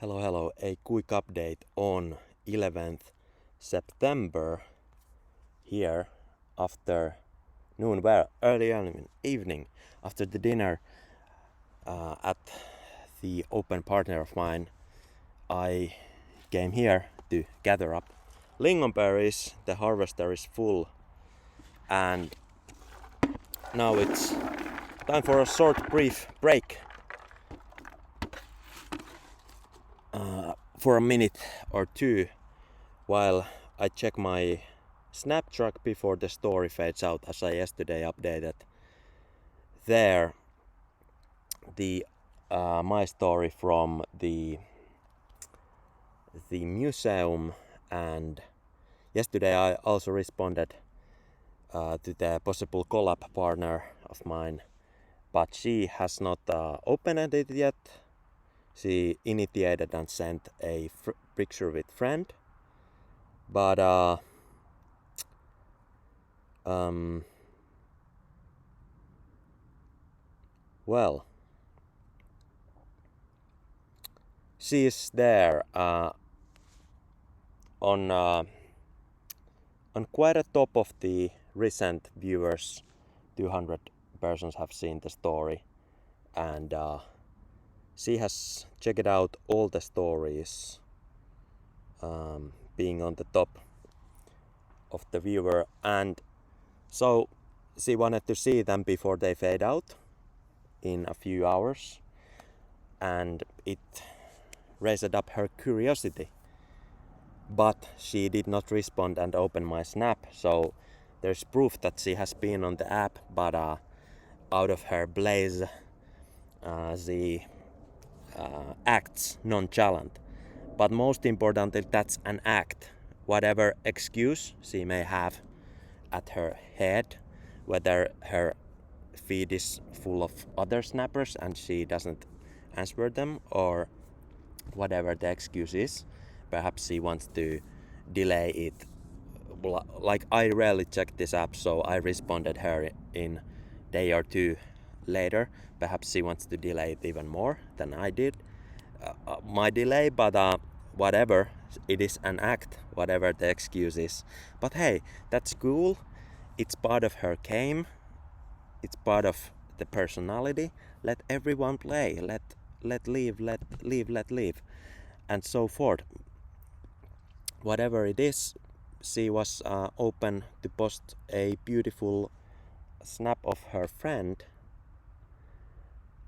Hello, a quick update on 11th September here after noon, well, early evening after the dinner at the open partner of mine. I came here to gather up lingonberries. The harvester is full and now it's time for a short brief break. For a minute or two while I check my snap track before the story fades out, as I yesterday updated there the my story from the museum, and yesterday I also responded to the possible collab partner of mine, but she has not opened it yet. She initiated and sent a picture with friend, but well, she is there on quite a top of the recent viewers. 200 persons have seen the story, and she has checked out all the stories, being on the top of the viewer, and so she wanted to see them before they fade out in a few hours, and it raised up her curiosity. But she did not respond and open my snap, so there's proof that she has been on the app, but out of her blaze she acts nonchalant. But most importantly, that's an act. Whatever excuse she may have at her head, whether her feed is full of other snappers and she doesn't answer them, or whatever the excuse is, perhaps she wants to delay it. Like, I rarely check this app, so I responded her in day or two later. Perhaps she wants to delay it even more than I did my delay, but whatever, it is an act, whatever the excuse is. But hey, that's cool. It's part of her game. It's part of the personality. Let everyone play. Let live, and so forth. Whatever it is, she was open to post a beautiful snap of her friend,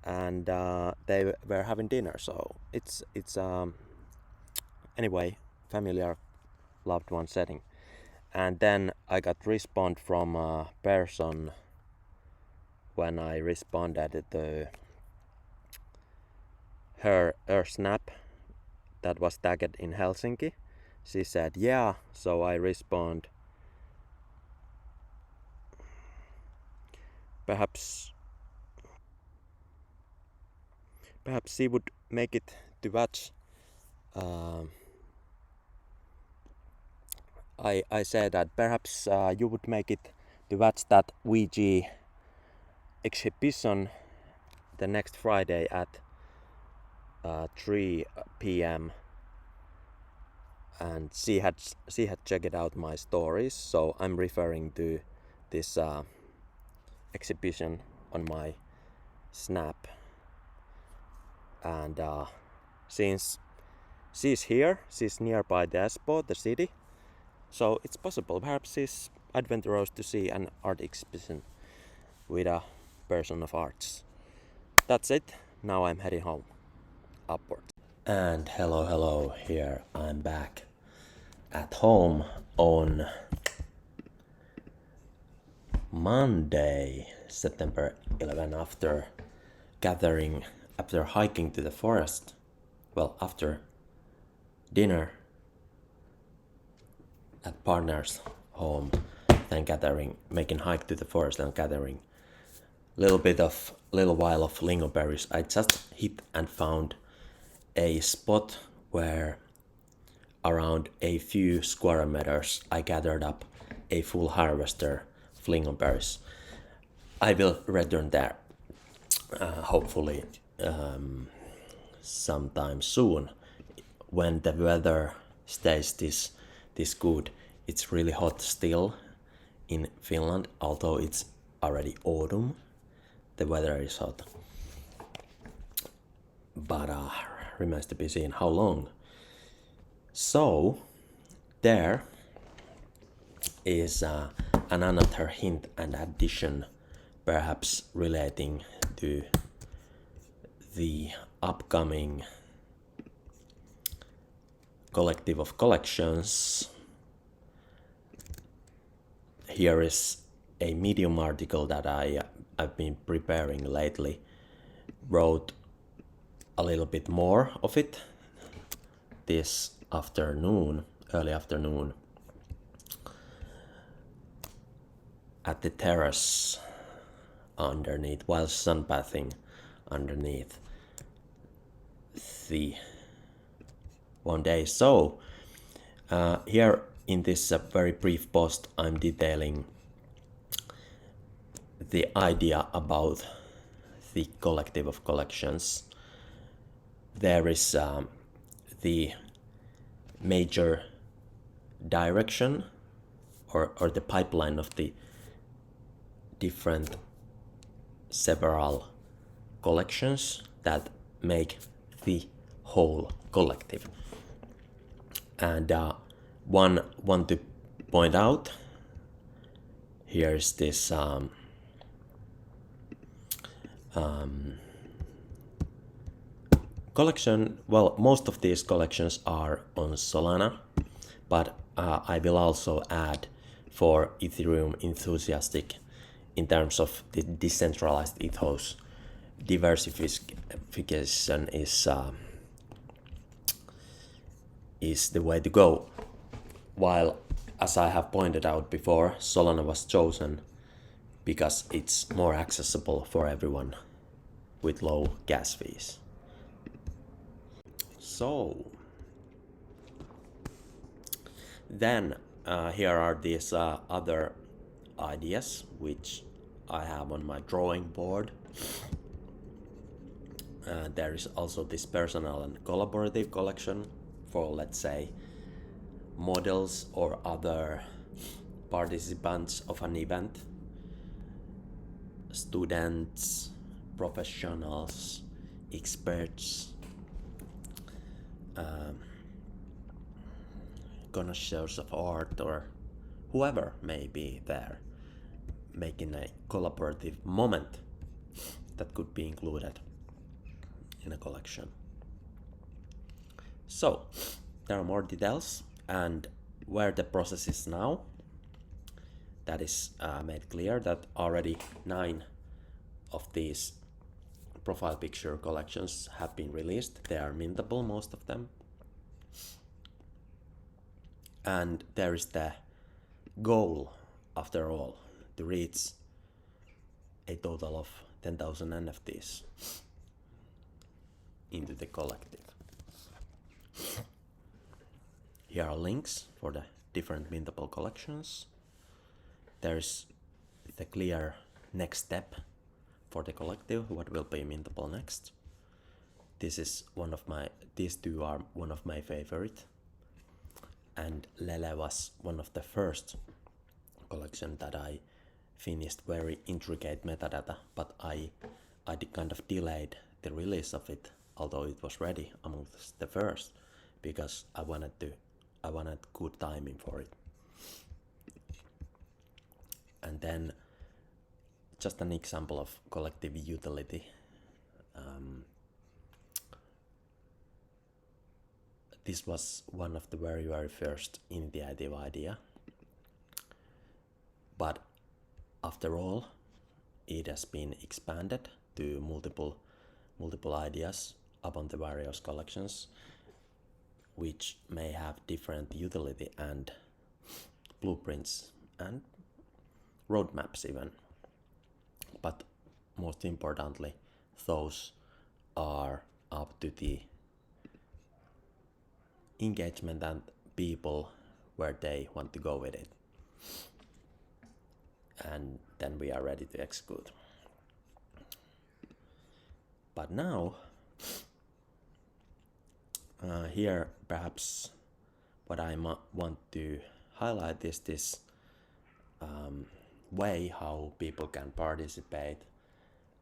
and they were having dinner. So it's anyway, familiar loved one setting. And then I got response from a person when I responded to her snap that was tagged in Helsinki. She said yeah, so I respond, perhaps she would make it to watch. I said that perhaps you would make it to watch that VG exhibition the next Friday at 3 p.m. and she had checked out my stories, so I'm referring to this exhibition on my snap. And since she's here, she's nearby the Espoo, the city, so it's possible perhaps she's adventurous to see an art exhibition with a person of arts. That's it. Now I'm heading home upwards. And hello, here I'm back at home on Monday, September 11, after hiking to the forest. Well, after dinner at partner's home, then making hike to the forest and gathering little while of lingonberries. I just hit and found a spot where around a few square meters I gathered up a full harvester of lingonberries. I will return there hopefully sometime soon when the weather stays this good. It's really hot still in Finland, although it's already autumn. The weather is hot, but remains to be seen how long. So there is another hint and addition, perhaps relating to the upcoming collective of collections. Here is a Medium article that I've been preparing lately. Wrote a little bit more of it this afternoon, early afternoon, at the terrace underneath, while sunbathing underneath the one day. So here in this very brief post, I'm detailing the idea about the collective of collections. There is the major direction or the pipeline of the different several collections that make the whole collective. And one to point out, here's this collection. Well, most of these collections are on Solana, but I will also add for Ethereum enthusiastic in terms of the decentralized ethos. Diversification is the way to go. While, as I have pointed out before, Solana was chosen because it's more accessible for everyone with low gas fees. So then here are these other ideas which I have on my drawing board. There is also this personal and collaborative collection for, let's say, models or other participants of an event, students, professionals, experts, connoisseurs of art, or whoever may be there, making a collaborative moment that could be included in a collection. So there are more details, and where the process is now, that is made clear that already 9 of these profile picture collections have been released. They are mintable, most of them. And there is the goal, after all, to reach a total of 10,000 NFTs into the collective. Here are links for the different mintable collections. There's the clear next step for the collective, what will be mintable next. These two are one of my favorite. And Lele was one of the first collection that I finished, very intricate metadata, but I kind of delayed the release of it, although it was ready amongst the first, because I wanted good timing for it. And then just an example of collective utility. This was one of the very, very first initiative idea. But after all, it has been expanded to multiple ideas upon the various collections, which may have different utility and blueprints and roadmaps even. But most importantly, those are up to the engagement and people where they want to go with it. And then we are ready to execute. But now Here perhaps what I want to highlight is this way how people can participate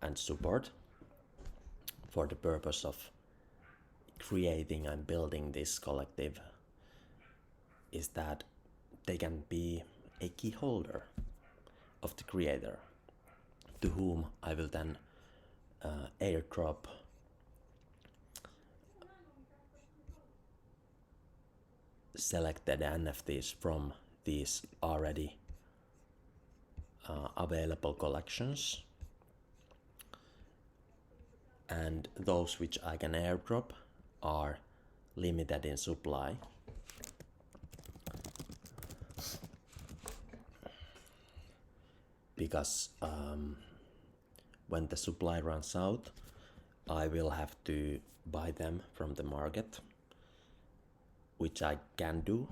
and support for the purpose of creating and building this collective, is that they can be a key holder of the creator, to whom I will then airdrop selected NFTs from these already available collections, and those which I can airdrop are limited in supply. Because when the supply runs out, I will have to buy them from the market, which I can do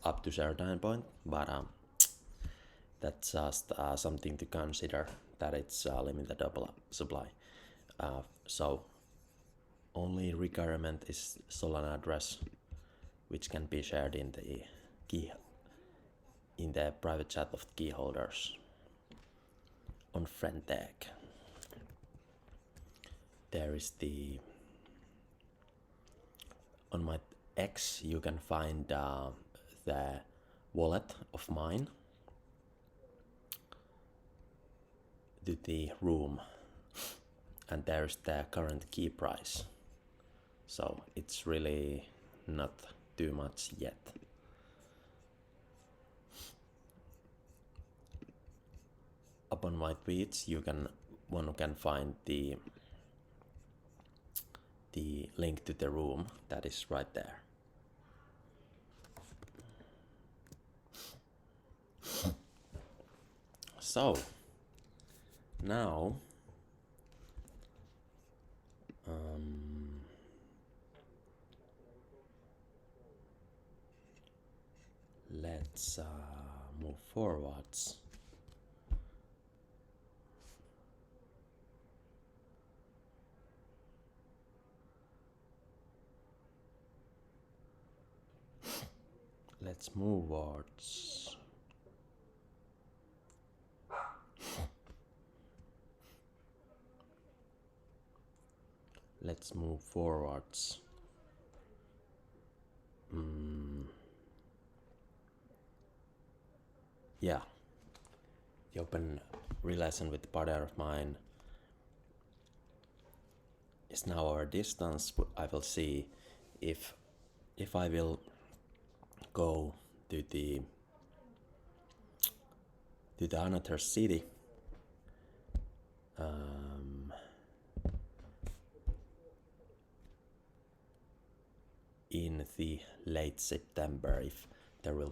up to a certain point, but that's just something to consider, that it's limited supply. So only requirement is Solana address, which can be shared in the private chat of key holders on friend tag. There is on my X you can find the wallet of mine to the room, and there's the current key price, so it's really not too much yet. Upon my tweets one can find the link to the room that is right there. So now let's move forwards. Let's move towards let's move forwards. Yeah, the open relation with the partner of mine is now our distance. I will see if I will go to the another city in the late September. If there will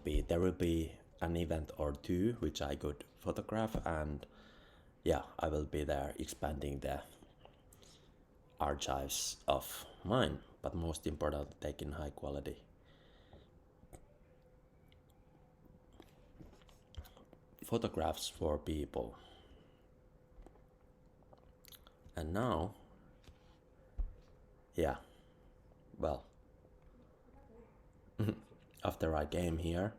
be an event or two which I could photograph, and yeah, I will be there expanding the archives of mine, but most important, taking high quality photographs for people. And now, yeah, well, after I came here,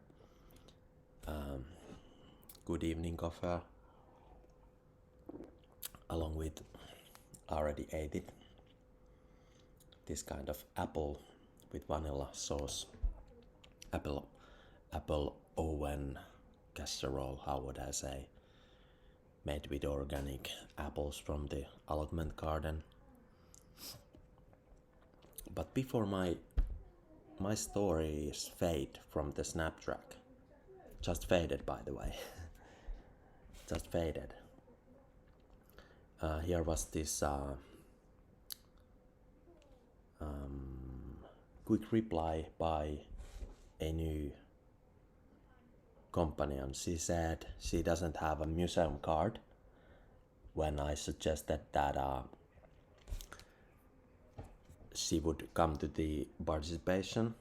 good evening coffee, along with already ate it, this kind of apple with vanilla sauce, apple oven casserole, how would I say, made with organic apples from the allotment garden. But before my stories fade from the Snaptrack, just faded by the way, just faded. Here was this quick reply by a new company, and she said she doesn't have a museum card when I suggested that she would come to the participation.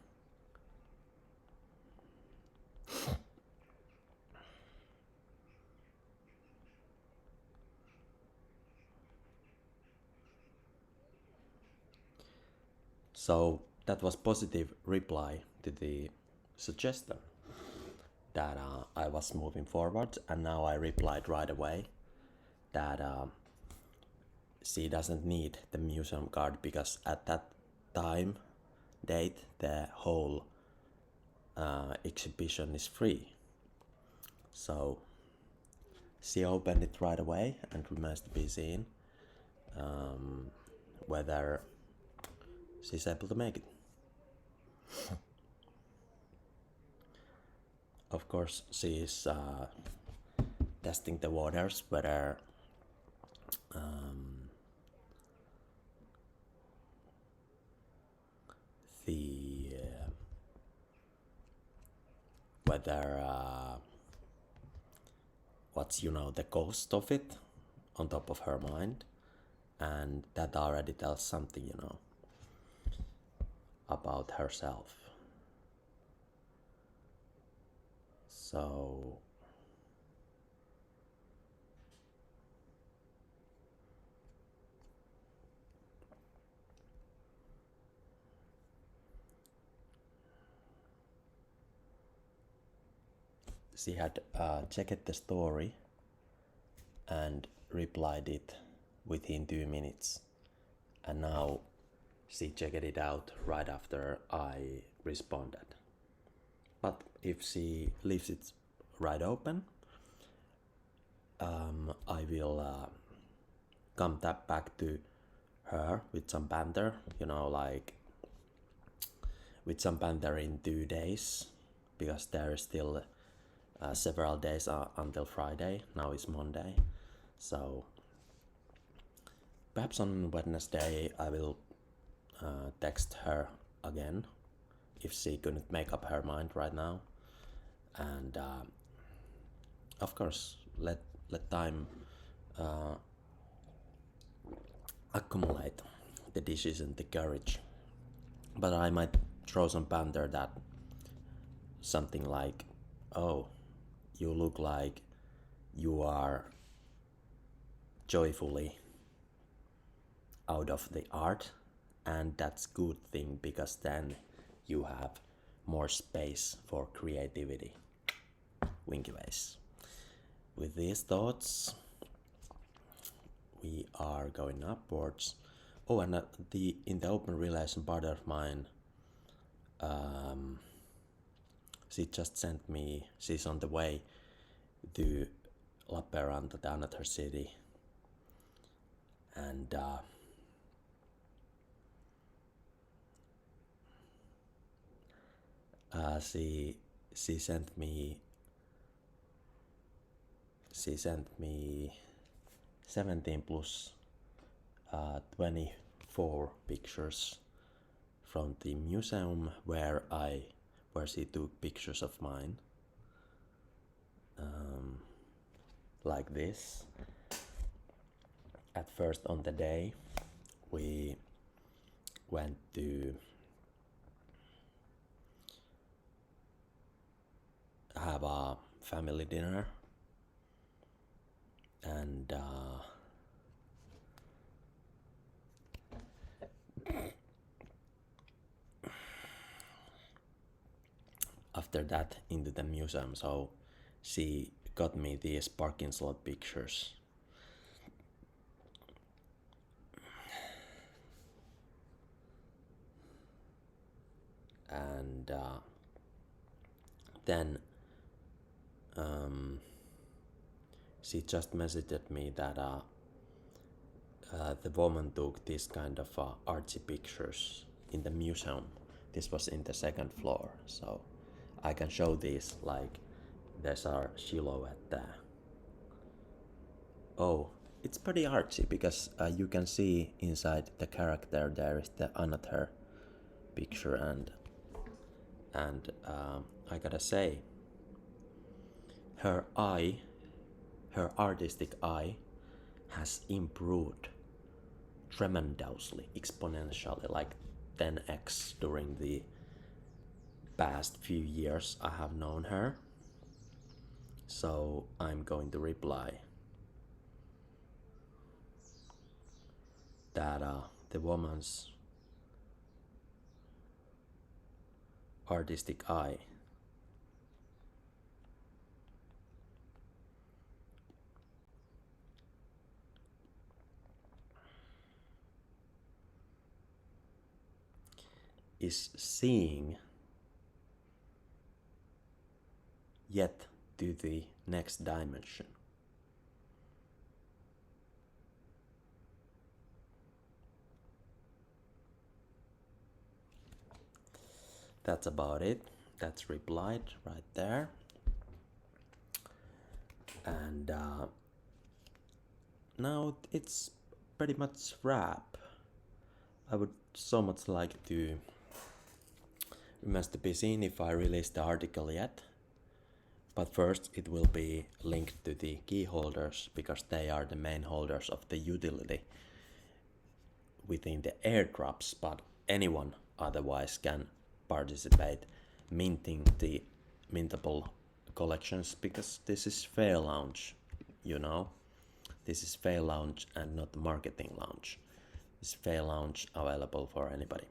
So that was positive reply to the suggestion that I was moving forward, and now I replied right away that she doesn't need the museum card because at that time date the whole exhibition is free. So she opened it right away, and remains to be seen whether she's able to make it. Of course, she is testing the waters whether what's the cost of it on top of her mind, and that already tells something about herself. So she had checked the story and replied it within 2 minutes, and now she checked it out right after I responded. But if she leaves it right open, I will come back to her with some banter, like with some banter in 2 days, because there is still several days until Friday. Now it's Monday, so perhaps on Wednesday I will text her again if she couldn't make up her mind right now, and of course let time accumulate the decision, the courage. But I might throw some banter that something like, oh, you look like you are joyfully out of the art, and that's good thing because then you have more space for creativity. Winky ways. With these thoughts, we are going upwards. Oh, and in the open relation partner of mine, she just sent me, she's on the way to Lappeenranta, down at her city, and she sent me 17 plus 24 pictures from the museum where she took pictures of mine, like this. At first on the day we went to have a family dinner, and after that into the museum. So she got me these parking slot pictures, and then she just messaged me that the woman took this kind of artsy pictures in the museum. This was in the second floor, so I can show these, like there's our silhouette there. Oh, it's pretty artsy because you can see inside the character there is the another picture, and I gotta say, her artistic eye has improved tremendously, exponentially, like 10x during the past few years I have known her. So I'm going to reply that the woman's artistic eye. Is seeing yet to the next dimension. That's about it. That's replied right there. And now it's pretty much wrap. I would so much like to remains to be seen if I release the article yet. But first it will be linked to the key holders because they are the main holders of the utility within the airdrops, but anyone otherwise can participate minting the mintable collections because this is fair launch, you know. This is fair launch and not marketing launch. It's fair launch available for anybody.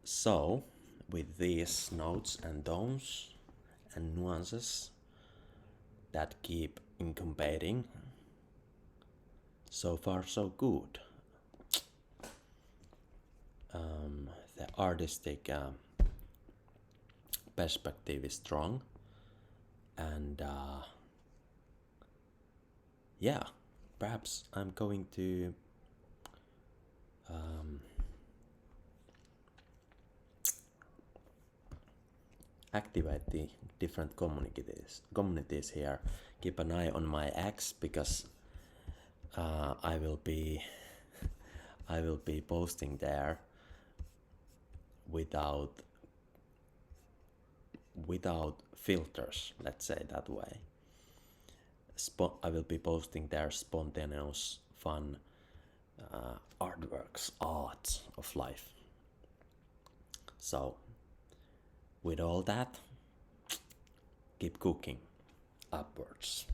So with these notes and don'ts and nuances that keep incubating, so far so good. The artistic perspective is strong, and yeah, perhaps I'm going to activate the different communities here. Keep an eye on my X because I will be posting there without filters, let's say that way. I will be posting there spontaneous, fun artworks, art of life. So with all that, keep cooking upwards.